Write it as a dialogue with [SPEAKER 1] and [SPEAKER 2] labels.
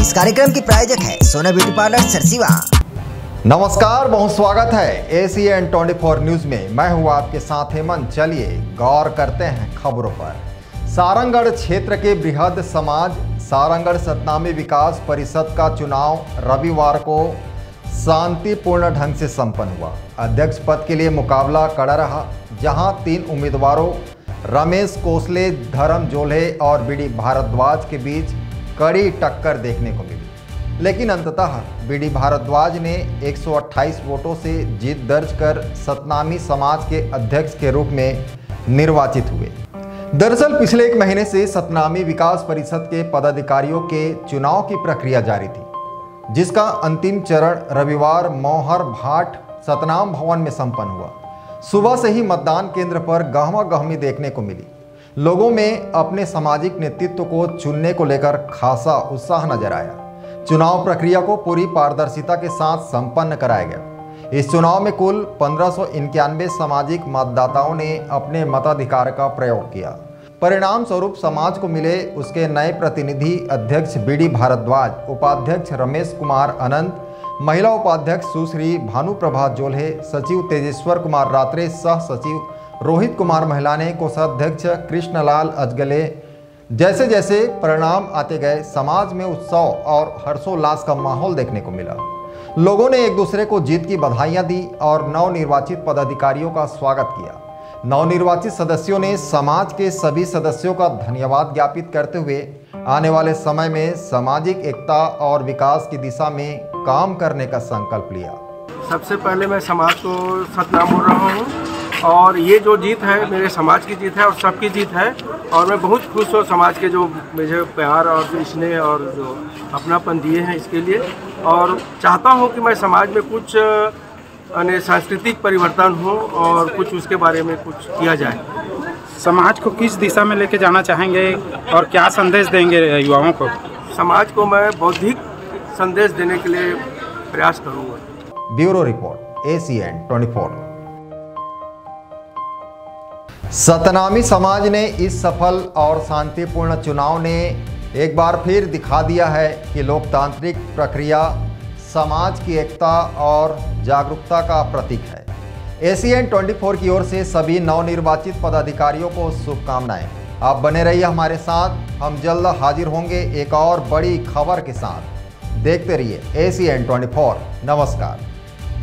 [SPEAKER 1] इस कार्यक्रम की प्रायोजक है सोना ब्यूटी पार्लर सरसीवा।
[SPEAKER 2] नमस्कार, बहुत स्वागत है ACN 24 न्यूज में। मैं हूँ आपके साथ हेमंत। चलिए गौर करते हैं खबरों पर। सारंगगढ़ क्षेत्र के बृहद समाज सारंगगढ़ सतनामी विकास परिषद का चुनाव रविवार को शांतिपूर्ण ढंग से संपन्न हुआ। अध्यक्ष पद के लिए मुकाबला कड़ा रहा, जहां 3 उम्मीदवारों रमेश कोसले, धर्म जोल्हे और बीडी भारद्वाज के बीच कड़ी टक्कर देखने को मिली। लेकिन अंततः बीडी भारद्वाज ने 128 वोटों से जीत दर्ज कर सतनामी समाज के अध्यक्ष के रूप में निर्वाचित हुए। दरअसल पिछले 1 महीने से सतनामी विकास परिषद के पदाधिकारियों के चुनाव की प्रक्रिया जारी थी, जिसका अंतिम चरण रविवार मौहर भाट सतनाम भवन में संपन्न हुआ। सुबह से ही मतदान केंद्र पर गहमा-गहमी देखने को मिली। लोगों में अपने सामाजिक नेतृत्व को चुनने को लेकर खासा उत्साह नजर आया। चुनाव प्रक्रिया को पूरी पारदर्शिता के साथ संपन्न कराया गया। इस चुनाव में कुल 1591 सामाजिक मतदाताओं ने अपने मताधिकार का प्रयोग किया। परिणाम स्वरूप समाज को मिले उसके नए प्रतिनिधि अध्यक्ष बीडी भारद्वाज, उपाध्यक्ष रमेश कुमार अनंत, महिला उपाध्यक्ष सुश्री भानुप्रभा जोल्हे, सचिव तेजेश्वर कुमार रात्रे, सह सचिव रोहित कुमार महिलाने, कोषाध्यक्ष कृष्णलाल अजगले। जैसे जैसे परिणाम आते गए, समाज में उत्सव और हर्षोल्लास का माहौल देखने को मिला। लोगों ने एक दूसरे को जीत की बधाइयां दी और नवनिर्वाचित पदाधिकारियों का स्वागत किया। नवनिर्वाचित सदस्यों ने समाज के सभी सदस्यों का धन्यवाद ज्ञापित करते हुए आने वाले समय में सामाजिक एकता और विकास की दिशा में काम करने का संकल्प लिया।
[SPEAKER 3] सबसे पहले मैं समाज को सतनाम बोल रहा हूँ और ये जो जीत है मेरे समाज की जीत है और सबकी जीत है। और मैं बहुत खुश हूँ समाज के जो मुझे प्यार और स्नेह और जो अपनापन दिए हैं इसके लिए। और चाहता हूँ कि मैं समाज में कुछ सांस्कृतिक परिवर्तन हो और कुछ उसके बारे में कुछ किया जाए।
[SPEAKER 4] समाज को किस दिशा में लेके जाना चाहेंगे और क्या संदेश देंगे युवाओं को? समाज
[SPEAKER 3] को मैं बौद्धिक संदेश देने के लिए प्रयास करूँगा।
[SPEAKER 2] Bureau report ACN 24। सतनामी समाज ने इस सफल और शांतिपूर्ण चुनाव ने एक बार फिर दिखा दिया है कि लोकतांत्रिक प्रक्रिया समाज की एकता और जागरूकता का प्रतीक है। ACN 24 की ओर से सभी नवनिर्वाचित पदाधिकारियों को शुभकामनाएं। आप बने रहिए हमारे साथ, हम जल्द हाजिर होंगे एक और बड़ी खबर के साथ। देखते रहिए ACN 24। नमस्कार।